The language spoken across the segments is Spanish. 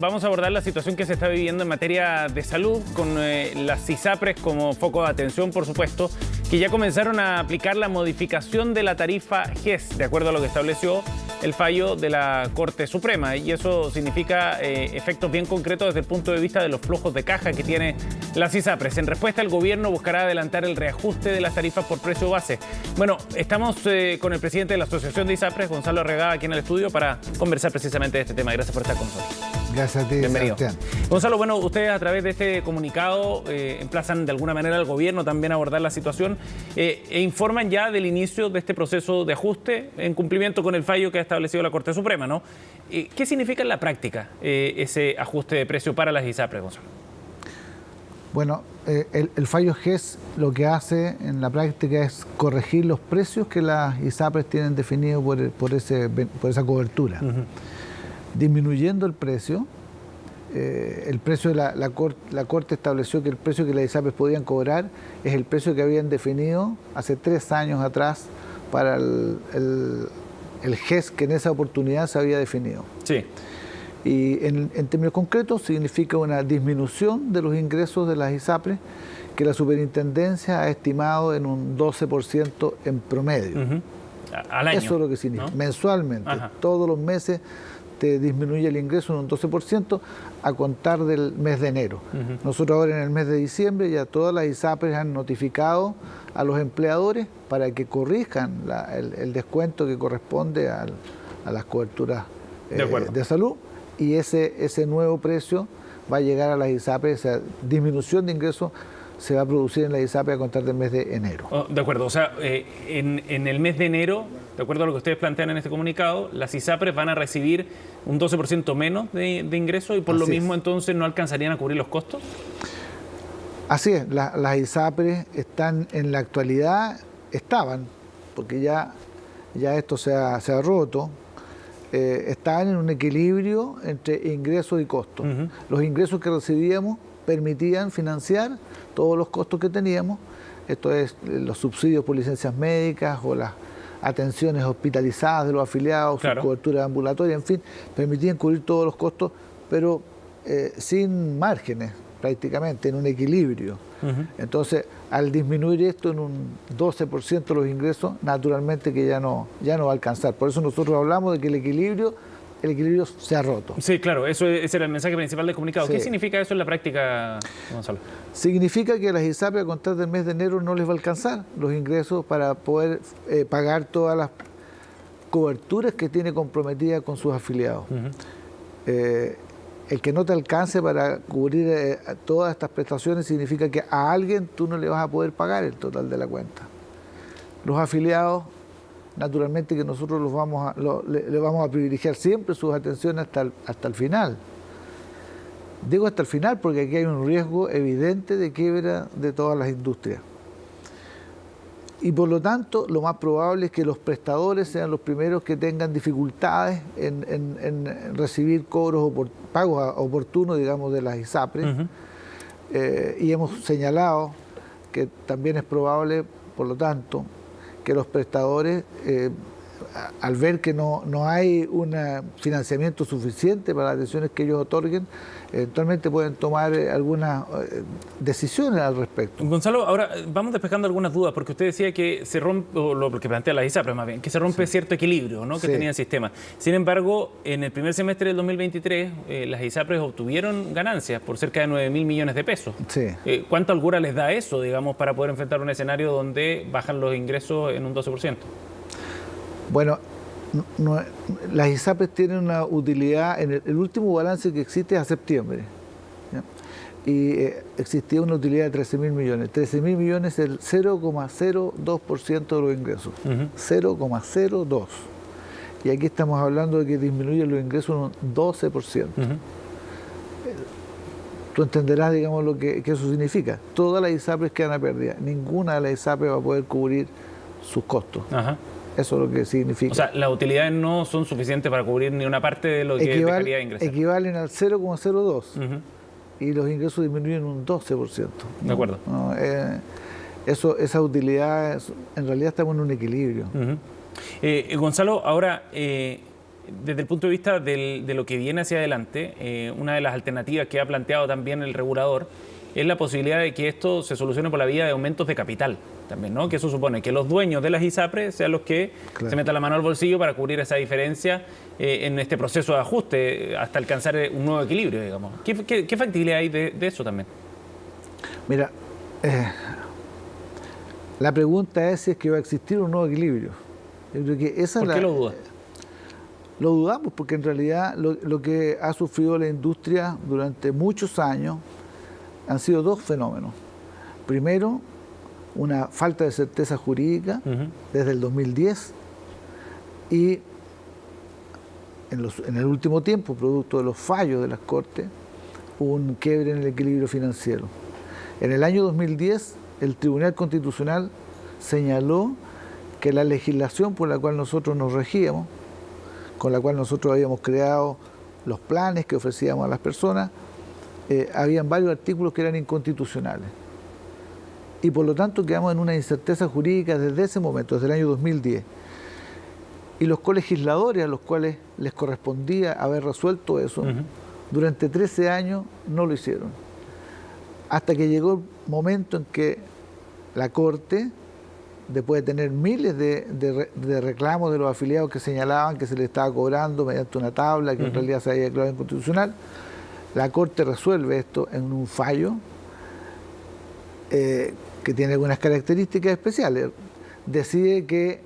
Vamos a abordar la situación que se está viviendo en materia de salud con las ISAPRES como foco de atención, por supuesto, que ya comenzaron a aplicar la modificación de la tarifa GES, de acuerdo a lo que estableció el fallo de la Corte Suprema. Y eso significa efectos bien concretos desde el punto de vista de los flujos de caja que tiene las ISAPRES. En respuesta, el gobierno buscará adelantar el reajuste de las tarifas por precio base. Bueno, estamos con el presidente de la Asociación de ISAPRES, Gonzalo Arregada, aquí en el estudio para conversar precisamente de este tema. Gracias por estar con nosotros. Gracias a ti, bienvenido. Sebastián. Gonzalo, bueno, ustedes a través de este comunicado emplazan de alguna manera al gobierno también a abordar la situación e informan ya del inicio de este proceso de ajuste en cumplimiento con el fallo que ha establecido la Corte Suprema, ¿no? ¿Qué significa en la práctica ese ajuste de precio para las ISAPRES, Gonzalo? Bueno, el fallo GES lo que hace en la práctica es corregir los precios que las ISAPRES tienen definidos por esa cobertura. Disminuyendo el precio de la Corte estableció que el precio que las ISAPRES podían cobrar es el precio que habían definido hace 3 años atrás para el GES que en esa oportunidad se había definido. Sí. Y en términos concretos significa una disminución de los ingresos de las ISAPRES que la superintendencia ha estimado en un 12% en promedio. Al año. Eso es lo que significa, ¿no? Mensualmente. Ajá. Todos los meses te disminuye el ingreso en un 12% a contar del mes de enero. Nosotros ahora en el mes de diciembre ya todas las ISAPRES han notificado a los empleadores para que corrijan el descuento que corresponde a las coberturas de salud, y ese nuevo precio va a llegar a las ISAPRES. Esa disminución de ingresos se va a producir en la ISAPRES a contar del mes de enero. Oh, de acuerdo, o sea, en el mes de enero, de acuerdo a lo que ustedes plantean en este comunicado, las ISAPRES van a recibir un 12% menos de ingresos y por lo mismo entonces no alcanzarían a cubrir los costos. Así es, las ISAPRES están en la actualidad, porque ya esto se ha roto, estaban en un equilibrio entre ingresos y costos. Los ingresos que recibíamos permitían financiar todos los costos que teníamos, esto es los subsidios por licencias médicas o las atenciones hospitalizadas de los afiliados, su cobertura ambulatoria, en fin, permitían cubrir todos los costos, pero sin márgenes prácticamente, en un equilibrio. Entonces, al disminuir esto en un 12% los ingresos, naturalmente que ya no va a alcanzar. Por eso nosotros hablamos de que el equilibrio se ha roto. Sí, claro, ese era el mensaje principal del comunicado. Sí. ¿Qué significa eso en la práctica, Gonzalo? Significa que a las ISAPRES a contar del mes de enero no les va a alcanzar los ingresos para poder pagar todas las coberturas que tiene comprometidas con sus afiliados. El que no te alcance para cubrir todas estas prestaciones significa que a alguien tú no le vas a poder pagar el total de la cuenta. Los afiliados, naturalmente que nosotros le vamos a privilegiar siempre sus atenciones hasta el final. Digo hasta el final porque aquí hay un riesgo evidente de quiebra de todas las industrias. Y por lo tanto, lo más probable es que los prestadores sean los primeros que tengan dificultades en recibir pagos oportunos, digamos, de las ISAPRES. Y hemos señalado que también es probable, por lo tanto, que los prestadores, al ver que no hay un financiamiento suficiente para las atenciones que ellos otorguen, eventualmente pueden tomar algunas decisiones al respecto. Gonzalo, ahora vamos despejando algunas dudas, porque usted decía que se rompe, o lo que plantea la ISAPRES más bien, que se rompe cierto equilibrio, ¿no?, que tenía el sistema. Sin embargo, en el primer semestre del 2023, las ISAPRES obtuvieron ganancias por cerca de 9.000 millones de pesos. ¿Cuánta holgura les da eso, digamos, para poder enfrentar un escenario donde bajan los ingresos en un 12%? Bueno, las ISAPRES tienen una utilidad, en el último balance que existe es a septiembre, ¿ya? Y existía una utilidad de 13.000 millones. 13.000 millones es el 0,02% de los ingresos. 0,02. Y aquí estamos hablando de que disminuyen los ingresos en un 12%. Tú entenderás, digamos, lo que eso significa. Todas las ISAPRES quedan a pérdida. Ninguna de las ISAPRES va a poder cubrir sus costos. Eso es lo que significa. O sea, las utilidades no son suficientes para cubrir ni una parte de lo que dejaría de ingresar. Equivalen al 0,02 y los ingresos disminuyen un 12%. De acuerdo. ¿No? Esa utilidad, en realidad estamos en un equilibrio. Gonzalo, ahora desde el punto de vista de lo que viene hacia adelante, una de las alternativas que ha planteado también el regulador es la posibilidad de que esto se solucione por la vía de aumentos de capital también, ¿no? Que eso supone que los dueños de las ISAPRES sean los que se metan la mano al bolsillo para cubrir esa diferencia en este proceso de ajuste hasta alcanzar un nuevo equilibrio, digamos. ¿Qué factibilidad hay de eso también? Mira, la pregunta es si es que va a existir un nuevo equilibrio. Yo creo que esa ¿Por qué lo dudas? Lo dudamos porque en realidad lo que ha sufrido la industria durante muchos años han sido dos fenómenos. Primero, una falta de certeza jurídica desde el 2010 y en el último tiempo, producto de los fallos de las Cortes, un quiebre en el equilibrio financiero. En el año 2010, el Tribunal Constitucional señaló que la legislación por la cual nosotros nos regíamos, con la cual nosotros habíamos creado los planes que ofrecíamos a las personas, habían varios artículos que eran inconstitucionales. Y por lo tanto quedamos en una incerteza jurídica desde ese momento, desde el año 2010. Y los colegisladores a los cuales les correspondía haber resuelto eso, durante 13 años no lo hicieron. Hasta que llegó el momento en que la Corte, después de tener miles de reclamos de los afiliados que señalaban que se le estaba cobrando mediante una tabla que en realidad se había declarado inconstitucional, la Corte resuelve esto en un fallo que tiene algunas características especiales. Decide que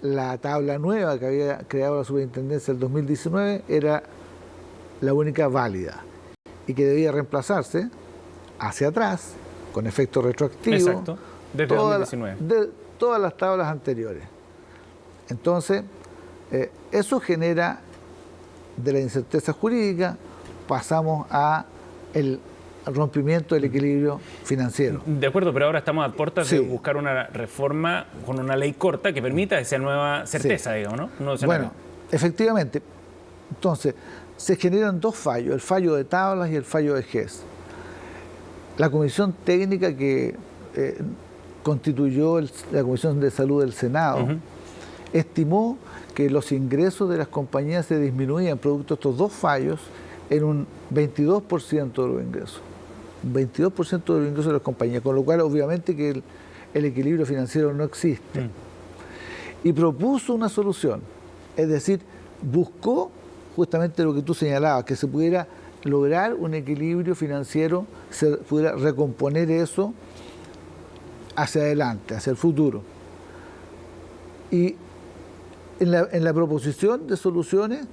la tabla nueva que había creado la Superintendencia en el 2019 era la única válida y que debía reemplazarse hacia atrás, con efecto retroactivo. Exacto, desde 2019. De todas las tablas anteriores. Entonces, eso genera de la incerteza jurídica, pasamos a el rompimiento del equilibrio financiero. De acuerdo, pero ahora estamos a puertas de buscar una reforma con una ley corta que permita esa nueva certeza, digamos, ¿no? Bueno, efectivamente. Entonces, se generan dos fallos, el fallo de tablas y el fallo de GES. La comisión técnica que constituyó la Comisión de Salud del Senado estimó que los ingresos de las compañías se disminuían producto de estos dos fallos en un 22% de los ingresos. Un 22% de los ingresos de las compañías, con lo cual obviamente que el equilibrio financiero no existe. Y propuso una solución, es decir, buscó justamente lo que tú señalabas, que se pudiera lograr un equilibrio financiero, se pudiera recomponer eso hacia adelante, hacia el futuro. Y en la proposición de soluciones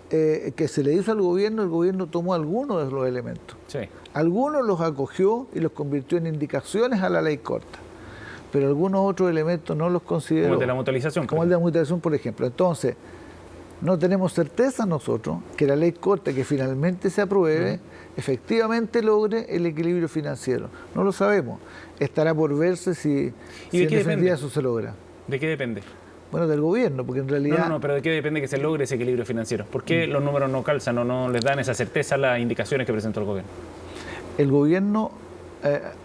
que se le hizo al gobierno, el gobierno tomó algunos de los elementos. Sí. Algunos los acogió y los convirtió en indicaciones a la ley corta, pero algunos otros elementos no los consideró. Como el de la mutualización. Como el de la mutualización, por ejemplo. Entonces, no tenemos certeza nosotros que la ley corta que finalmente se apruebe efectivamente logre el equilibrio financiero. No lo sabemos. Estará por verse si en definitiva eso se logra. ¿De qué depende? Bueno, del gobierno, porque en realidad... No, pero ¿de qué depende que se logre ese equilibrio financiero? ¿Por qué los números no calzan o no les dan esa certeza a las indicaciones que presentó el gobierno? El gobierno,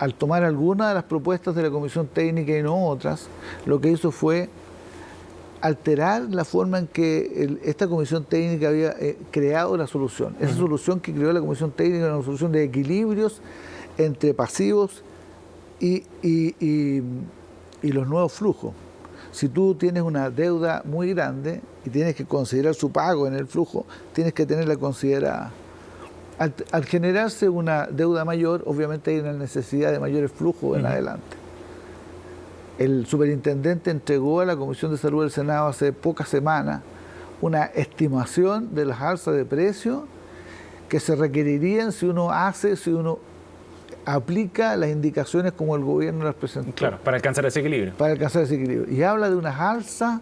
al tomar algunas de las propuestas de la Comisión Técnica y no otras, lo que hizo fue alterar la forma en que esta Comisión Técnica había creado la solución. Esa solución que creó la Comisión Técnica era una solución de equilibrios entre pasivos y los nuevos flujos. Si tú tienes una deuda muy grande y tienes que considerar su pago en el flujo, tienes que tenerla considerada. Al generarse una deuda mayor, obviamente hay una necesidad de mayores flujos en adelante. El superintendente entregó a la Comisión de Salud del Senado hace pocas semanas una estimación de las alzas de precios que se requerirían si uno aplica las indicaciones como el gobierno las presentó. Claro, para alcanzar ese equilibrio. Para alcanzar ese equilibrio. Y habla de unas alzas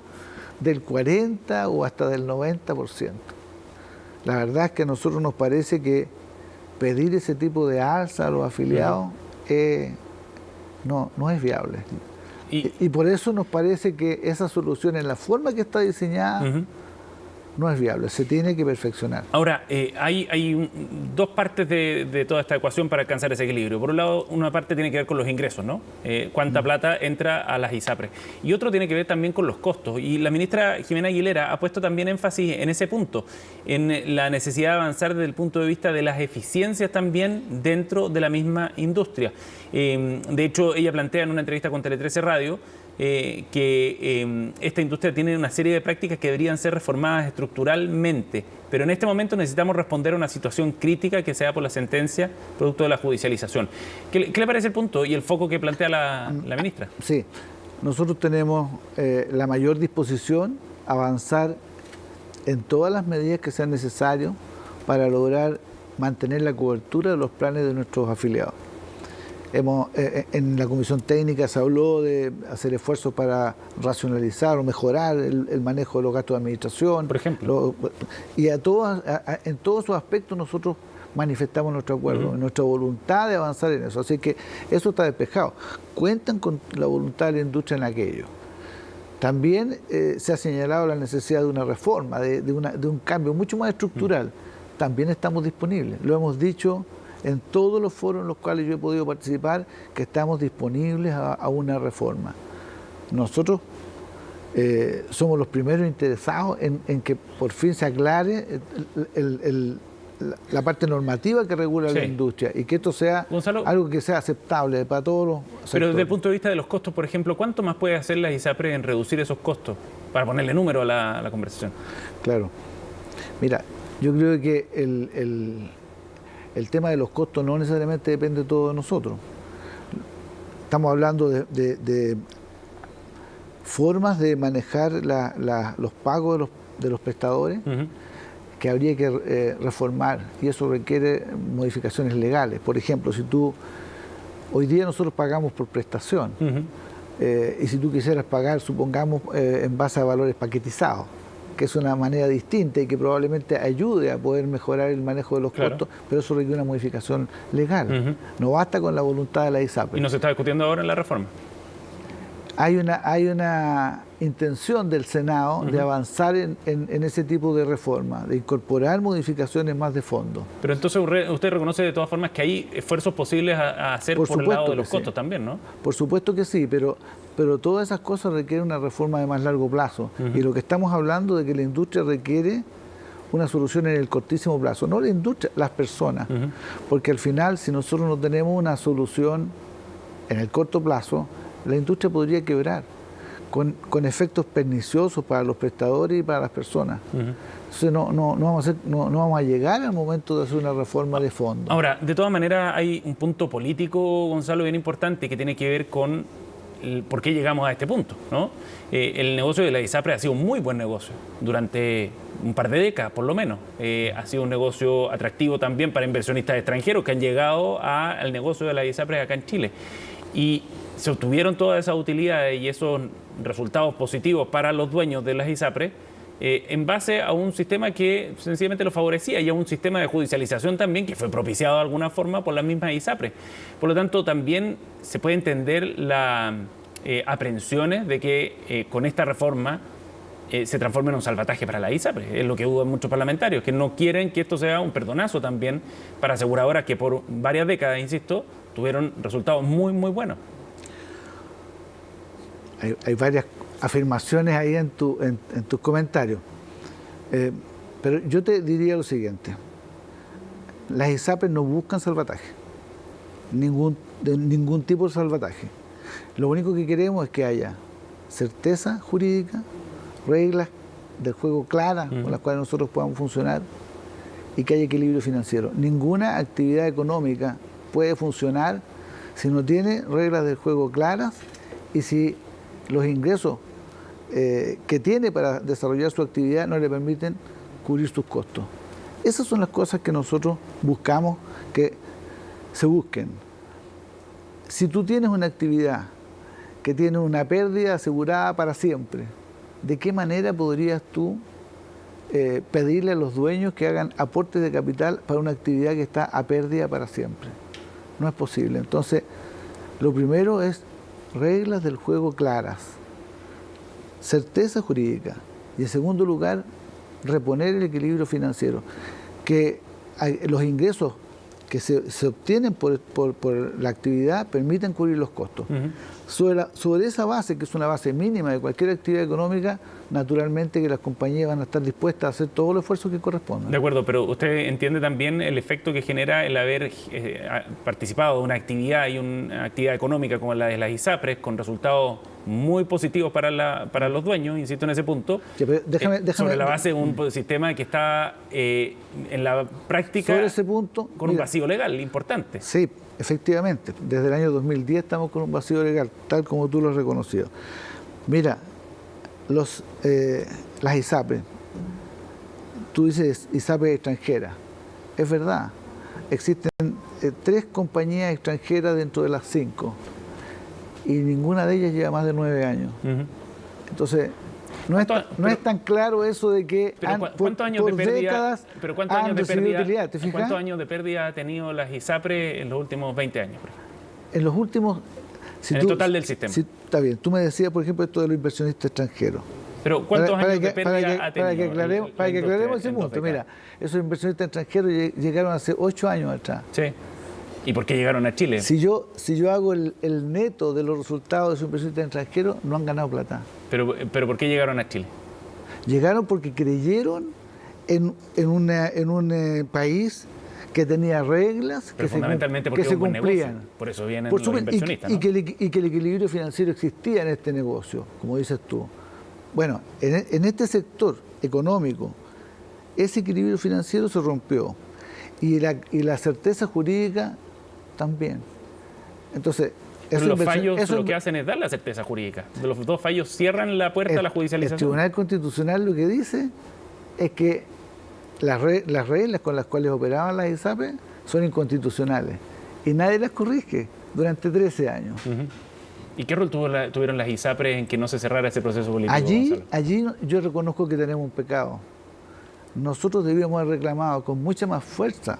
del 40 o hasta del 90%. La verdad es que a nosotros nos parece que pedir ese tipo de alza a los afiliados no es viable. Y por eso nos parece que esa solución, en la forma que está diseñada, no es viable, se tiene que perfeccionar. Ahora, hay dos partes de toda esta ecuación para alcanzar ese equilibrio. Por un lado, una parte tiene que ver con los ingresos, ¿no? Cuánta plata entra a las ISAPRES. Y otro tiene que ver también con los costos. Y la ministra Jimena Aguilera ha puesto también énfasis en ese punto, en la necesidad de avanzar desde el punto de vista de las eficiencias también dentro de la misma industria. De hecho, ella plantea en una entrevista con Tele 13 Radio que esta industria tiene una serie de prácticas que deberían ser reformadas estructuralmente, pero en este momento necesitamos responder a una situación crítica que se da por la sentencia producto de la judicialización. ¿Qué le parece el punto y el foco que plantea la ministra? Sí, nosotros tenemos la mayor disposición a avanzar en todas las medidas que sean necesarias para lograr mantener la cobertura de los planes de nuestros afiliados. En la comisión técnica se habló de hacer esfuerzos para racionalizar o mejorar el manejo de los gastos de administración. Por ejemplo. Y en todos esos aspectos nosotros manifestamos nuestro acuerdo, nuestra voluntad de avanzar en eso. Así que eso está despejado. Cuentan con la voluntad de la industria en aquello. También se ha señalado la necesidad de una reforma, de un cambio mucho más estructural. También estamos disponibles. Lo hemos dicho en todos los foros en los cuales yo he podido participar, que estamos disponibles a una reforma. Nosotros somos los primeros interesados en que por fin se aclare la parte normativa que regula la industria y que esto sea, Gonzalo, algo que sea aceptable para todos los sectores. Pero desde el punto de vista de los costos, por ejemplo, ¿cuánto más puede hacer la ISAPRES en reducir esos costos? Para ponerle número a la conversación. Claro. Mira, yo creo que el tema de los costos no necesariamente depende todo de nosotros. Estamos hablando de formas de manejar los pagos de los prestadores que habría que reformar, y eso requiere modificaciones legales. Por ejemplo, hoy día nosotros pagamos por prestación, y si tú quisieras pagar, supongamos, en base a valores paquetizados, que es una manera distinta y que probablemente ayude a poder mejorar el manejo de los costos, pero eso requiere una modificación legal. No basta con la voluntad de la ISAPRES. ¿Y no se está discutiendo ahora en la reforma? Hay una intención del Senado de avanzar en ese tipo de reforma, de incorporar modificaciones más de fondo. Pero entonces usted reconoce de todas formas que hay esfuerzos posibles a hacer por el lado de los costos también, ¿no? Por supuesto que sí, pero todas esas cosas requieren una reforma de más largo plazo. Y lo que estamos hablando de que la industria requiere una solución en el cortísimo plazo, no la industria, las personas. Porque al final, si nosotros no tenemos una solución en el corto plazo, la industria podría quebrar, con efectos perniciosos para los prestadores y para las personas. Entonces no vamos a llegar al momento de hacer una reforma de fondo. Ahora, de todas maneras, hay un punto político, Gonzalo, bien importante que tiene que ver con por qué llegamos a este punto, ¿no? El negocio de la ISAPRES ha sido un muy buen negocio durante un par de décadas, por lo menos. Ha sido un negocio atractivo también para inversionistas extranjeros que han llegado al negocio de la ISAPRES acá en Chile. Y se obtuvieron todas esas utilidades y esos resultados positivos para los dueños de las ISAPRES en base a un sistema que sencillamente lo favorecía y a un sistema de judicialización también que fue propiciado de alguna forma por las mismas ISAPRES. Por lo tanto, también se puede entender las aprensiones de que con esta reforma se transforme en un salvataje para la ISAPRES. Es lo que dudan muchos parlamentarios, que no quieren que esto sea un perdonazo también para aseguradoras que por varias décadas, insisto, tuvieron resultados muy, muy buenos. Hay varias afirmaciones ahí en tus comentarios. Pero yo te diría lo siguiente. Las ISAPRES no buscan salvataje. De ningún tipo de salvataje. Lo único que queremos es que haya certeza jurídica, reglas del juego claras con las cuales nosotros podamos funcionar y que haya equilibrio financiero. Ninguna actividad económica puede funcionar si no tiene reglas del juego claras y si los ingresos que tiene para desarrollar su actividad no le permiten cubrir sus costos. Esas son las cosas que nosotros buscamos que se busquen. Si tú tienes una actividad que tiene una pérdida asegurada para siempre, ¿de qué manera podrías tú pedirle a los dueños que hagan aportes de capital para una actividad que está a pérdida para siempre? No es posible. Entonces, lo primero es reglas del juego claras, certeza jurídica y en segundo lugar, reponer el equilibrio financiero, que los ingresos que se obtienen por la actividad permiten cubrir los costos. Sobre esa base, que es una base mínima de cualquier actividad económica, naturalmente que las compañías van a estar dispuestas a hacer todo el esfuerzo que corresponda. De acuerdo, pero usted entiende también el efecto que genera el haber participado de una actividad y una actividad económica como la de las ISAPRES, con resultados muy positivos para los dueños, insisto en ese punto, sí, déjame, sobre la base de un sistema que está en la práctica sobre ese punto, con un vacío legal importante. Sí, efectivamente, desde el año 2010 estamos con un vacío legal, tal como tú lo has reconocido. Mira, las ISAPRES, tú dices ISAPRES extranjeras, es verdad, existen 3 compañías extranjeras dentro de las 5 y ninguna de ellas lleva más de 9 años. Entonces, no es tan claro eso de que ¿cuántos años de pérdida, utilidad, ¿te fijas? ¿Cuántos años de pérdida ha tenido las ISAPRES en los últimos 20 años? En los últimos... en el total del sistema. Está bien, tú me decías, por ejemplo, esto de los inversionistas extranjeros. Pero ¿cuántos años de pérdida ha tenido? Para que aclaremos ese punto, mira, esos inversionistas extranjeros llegaron hace 8 años atrás. Sí. ¿Y por qué llegaron a Chile? Si yo hago el neto de los resultados de esos inversionistas extranjeros, no han ganado plata. ¿Pero por qué llegaron a Chile? Llegaron porque creyeron en un país que tenía reglas que fundamentalmente porque se cumplían. Por eso vienen los inversionistas, ¿no? y que el equilibrio financiero existía en este negocio, como dices tú. Bueno, en este sector económico, ese equilibrio financiero se rompió y la certeza jurídica también. Entonces, pero los fallos lo que hacen es dar la certeza jurídica. Los 2 fallos cierran la puerta a la judicialización. El Tribunal Constitucional lo que dice es que las reglas con las cuales operaban las ISAPRES son inconstitucionales y nadie las corrige durante 13 años. ¿Y qué rol tuvieron las ISAPRES en que no se cerrara ese proceso político? Allí yo reconozco que tenemos un pecado. Nosotros debíamos haber reclamado con mucha más fuerza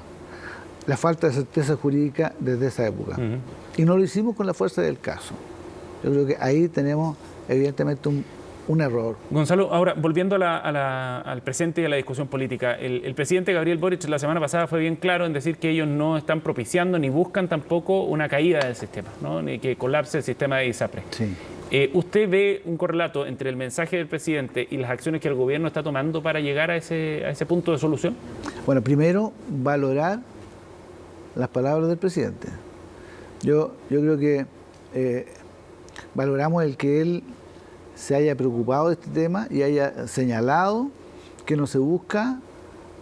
la falta de certeza jurídica desde esa época. Y no lo hicimos con la fuerza del caso. Yo creo que ahí tenemos evidentemente un error. Gonzalo, ahora volviendo al presente y a la discusión política, el presidente Gabriel Boric la semana pasada fue bien claro en decir que ellos no están propiciando ni buscan tampoco una caída del sistema, ¿no? Ni que colapse el sistema de ISAPRES. Sí. ¿Usted ve un correlato entre el mensaje del presidente y las acciones que el gobierno está tomando para llegar a ese punto de solución? Bueno, primero, valorar las palabras del presidente. Yo creo que valoramos el que él se haya preocupado de este tema y haya señalado que no se busca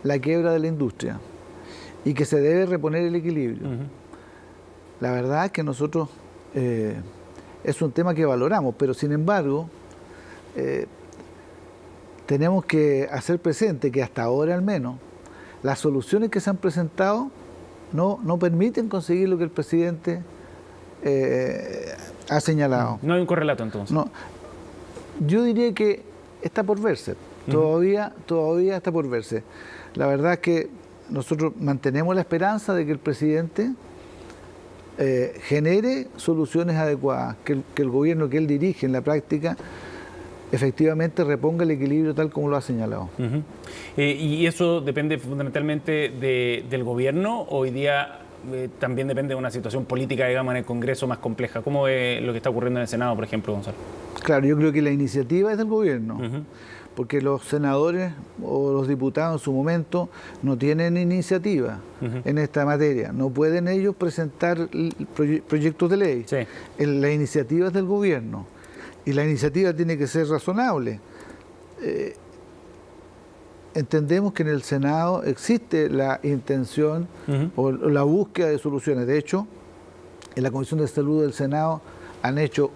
la quiebra de la industria y que se debe reponer el equilibrio. La verdad es que nosotros es un tema que valoramos, pero sin embargo tenemos que hacer presente que hasta ahora al menos las soluciones que se han presentado no permiten conseguir lo que el presidente ha señalado. No hay un correlato entonces. No. Yo diría que está por verse, todavía está por verse. La verdad es que nosotros mantenemos la esperanza de que el presidente genere soluciones adecuadas, que el gobierno que él dirige en la práctica efectivamente reponga el equilibrio tal como lo ha señalado. ¿Y eso depende fundamentalmente del gobierno? Hoy día también depende de una situación política, digamos, en el Congreso más compleja. ¿Cómo ve lo que está ocurriendo en el Senado, por ejemplo, Gonzalo? Claro, yo creo que la iniciativa es del gobierno, porque los senadores o los diputados en su momento no tienen iniciativa en esta materia. No pueden ellos presentar proyectos de ley. Sí. La iniciativa es del gobierno y la iniciativa tiene que ser razonable. Entendemos que en el Senado existe la intención o la búsqueda de soluciones. De hecho, en la Comisión de Salud del Senado han hecho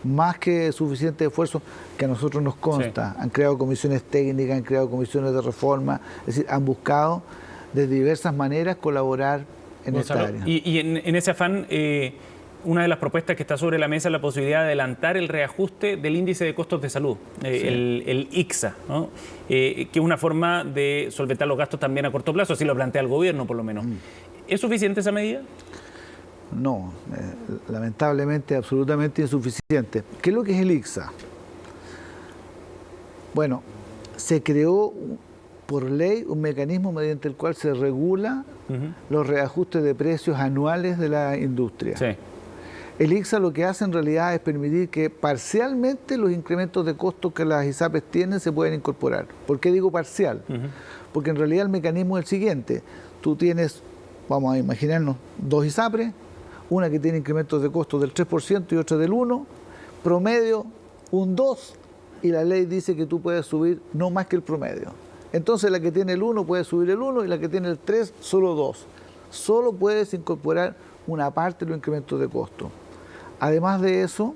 más que suficiente esfuerzo que a nosotros nos consta. Sí. Han creado comisiones técnicas, han creado comisiones de reforma, es decir, han buscado de diversas maneras colaborar en esta área. Y en ese afán, una de las propuestas que está sobre la mesa es la posibilidad de adelantar el reajuste del índice de costos de salud, sí, el ICSA, ¿no? Que es una forma de solventar los gastos también a corto plazo, así lo plantea el gobierno por lo menos. ¿Es suficiente esa medida? No, lamentablemente absolutamente insuficiente. ¿Qué es lo que es el ICSA? Bueno, se creó por ley un mecanismo mediante el cual se regula los reajustes de precios anuales de la industria. Sí. El ICSA lo que hace en realidad es permitir que parcialmente los incrementos de costos que las ISAPRES tienen se pueden incorporar. ¿Por qué digo parcial? Porque en realidad el mecanismo es el siguiente. Tú tienes, vamos a imaginarnos, 2 ISAPRES, una que tiene incrementos de costos del 3% y otra del 1%, promedio un 2%, y la ley dice que tú puedes subir no más que el promedio. Entonces la que tiene el 1 puede subir el 1 y la que tiene el 3 solo 2. Solo puedes incorporar una parte de los incrementos de costo. Además de eso,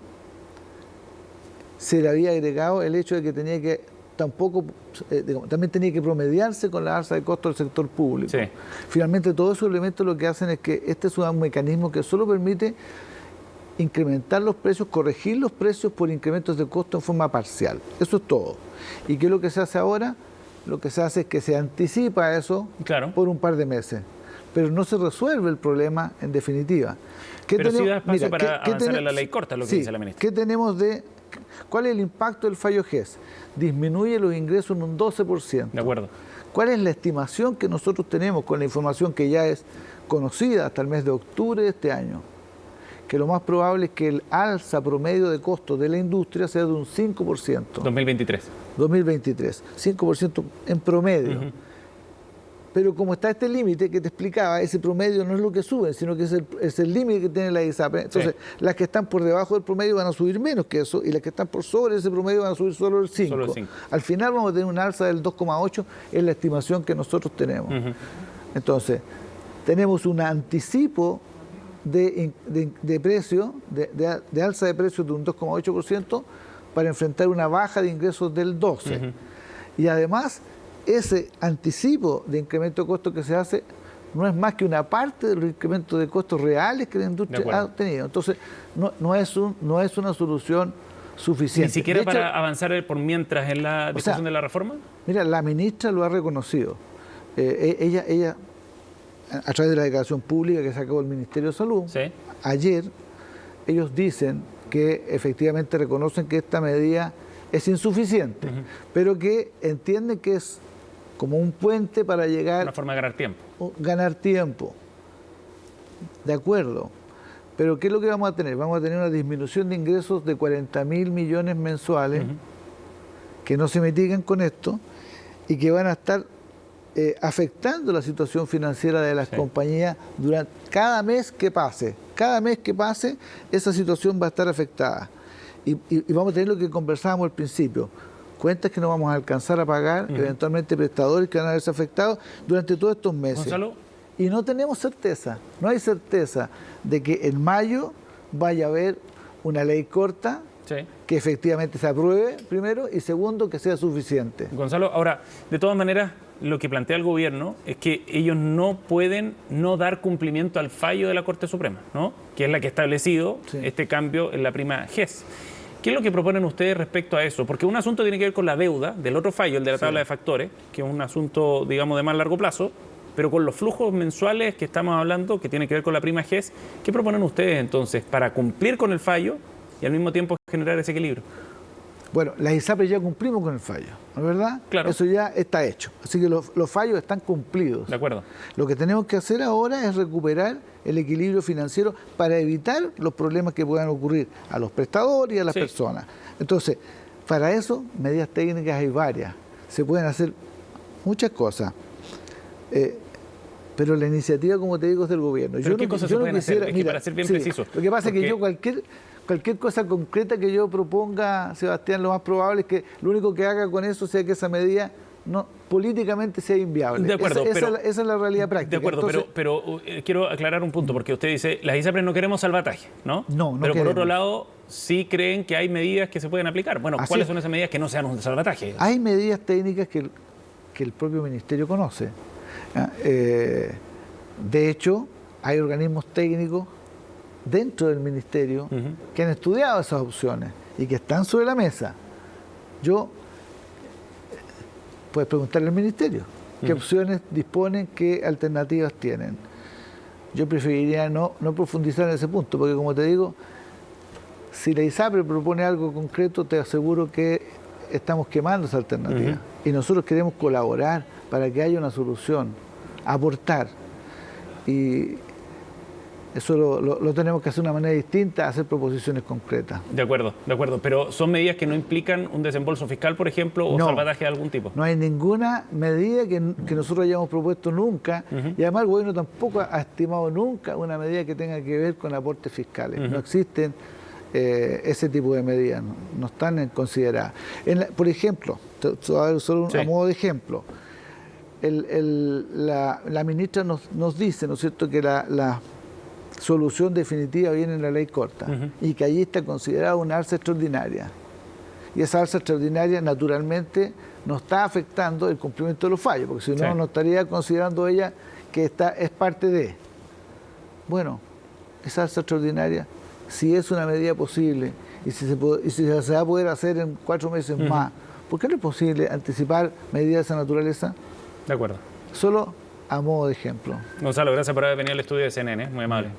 se le había agregado el hecho de que tenía que también tenía que promediarse con la alza de costos del sector público. Sí. Finalmente, todos esos elementos lo que hacen es que este es un mecanismo que solo permite incrementar los precios, corregir los precios por incrementos de costo en forma parcial. Eso es todo. ¿Y qué es lo que se hace ahora? Lo que se hace es que se anticipa eso por un par de meses. Pero no se resuelve el problema en definitiva. Pero sí da espacio para avanzar en la ley corta, lo que dice la ministra. ¿Qué tenemos cuál es el impacto del fallo GES? Disminuye los ingresos en un 12%. De acuerdo. ¿Cuál es la estimación que nosotros tenemos con la información que ya es conocida hasta el mes de octubre de este año? Que lo más probable es que el alza promedio de costos de la industria sea de un 5%. 2023, 5% en promedio. Pero como está este límite que te explicaba, ese promedio no es lo que sube, sino que es el límite que tiene la ISAPRE. Entonces, las que están por debajo del promedio van a subir menos que eso, y las que están por sobre ese promedio van a subir solo el 5. Al final vamos a tener un alza del 2,8, es la estimación que nosotros tenemos. Entonces, tenemos un anticipo de precio, de alza de precios de un 2,8% para enfrentar una baja de ingresos del 12%. Y además, ese anticipo de incremento de costos que se hace no es más que una parte de los incrementos de costos reales que la industria ha tenido. Entonces, no es una solución suficiente. ¿Ni siquiera para avanzar por mientras en la discusión de la reforma? Mira, la ministra lo ha reconocido. Ella, a través de la declaración pública que sacó el Ministerio de Salud, ayer, ellos dicen que efectivamente reconocen que esta medida es insuficiente, pero que entienden que es como un puente para llegar... Una forma de ganar tiempo. Ganar tiempo. De acuerdo. Pero ¿qué es lo que vamos a tener? Vamos a tener una disminución de ingresos de 40.000 millones mensuales que no se mitigan con esto y que van a estar afectando la situación financiera de las compañías durante cada mes que pase. Cada mes que pase, esa situación va a estar afectada. Y vamos a tener lo que conversábamos al principio. Cuentas que no vamos a alcanzar a pagar, eventualmente prestadores que van a verse afectados durante todos estos meses. Gonzalo. Y no tenemos certeza, no hay certeza de que en mayo vaya a haber una ley corta que efectivamente se apruebe, primero, y segundo, que sea suficiente. Gonzalo, ahora, de todas maneras, lo que plantea el gobierno es que ellos no pueden no dar cumplimiento al fallo de la Corte Suprema, ¿no? Que es la que ha establecido este cambio en la prima GES. ¿Qué es lo que proponen ustedes respecto a eso? Porque un asunto tiene que ver con la deuda del otro fallo, el de la tabla de factores, que es un asunto, digamos, de más largo plazo, pero con los flujos mensuales que estamos hablando, que tiene que ver con la prima GES, ¿qué proponen ustedes entonces para cumplir con el fallo y al mismo tiempo generar ese equilibrio? Bueno, las ISAPRES ya cumplimos con el fallo, ¿no es verdad? Claro. Eso ya está hecho. Así que los fallos están cumplidos. De acuerdo. Lo que tenemos que hacer ahora es recuperar el equilibrio financiero para evitar los problemas que puedan ocurrir a los prestadores y a las personas. Entonces, para eso, medidas técnicas hay varias. Se pueden hacer muchas cosas. Pero la iniciativa, como te digo, es del gobierno. ¿Pero qué cosas se pueden hacer? Es que para ser bien preciso. Lo que pasa es que yo cualquier cosa concreta que yo proponga, Sebastián, lo más probable es que lo único que haga con eso sea que esa medida políticamente sea inviable. De acuerdo, esa es la realidad práctica. De acuerdo, entonces, pero quiero aclarar un punto, porque usted dice, las ISAPRES no queremos salvataje, ¿no? No pero queremos. Por otro lado, sí creen que hay medidas que se pueden aplicar. Bueno, ¿cuáles son esas medidas que no sean un salvataje? Hay medidas técnicas que el propio Ministerio conoce. De hecho, hay organismos técnicos dentro del Ministerio que han estudiado esas opciones y que están sobre la mesa. Puedes preguntarle al Ministerio qué opciones disponen, qué alternativas tienen. Yo preferiría no profundizar en ese punto, porque como te digo, si la ISAPRE propone algo concreto, te aseguro que estamos quemando esa alternativa. Y nosotros queremos colaborar para que haya una solución, aportar. Y eso lo tenemos que hacer de una manera distinta, hacer proposiciones concretas. De acuerdo. Pero ¿son medidas que no implican un desembolso fiscal, por ejemplo, o salvataje de algún tipo? No hay ninguna medida que nosotros hayamos propuesto nunca, y además el gobierno tampoco ha estimado nunca una medida que tenga que ver con aportes fiscales. No existen ese tipo de medidas, no están consideradas. Por ejemplo, solo a modo de ejemplo, la ministra nos dice, ¿no es cierto?, que la solución definitiva viene en la ley corta y que allí está considerada una alza extraordinaria. Y esa alza extraordinaria naturalmente no está afectando el cumplimiento de los fallos, porque si no, no estaría considerando ella que es parte de. Bueno, esa alza extraordinaria, si es una medida posible y si se va a poder hacer en 4 meses más, ¿por qué no es posible anticipar medidas de esa naturaleza? De acuerdo. Solo a modo de ejemplo. Gonzalo, gracias por haber venido al estudio de CNN, muy amable.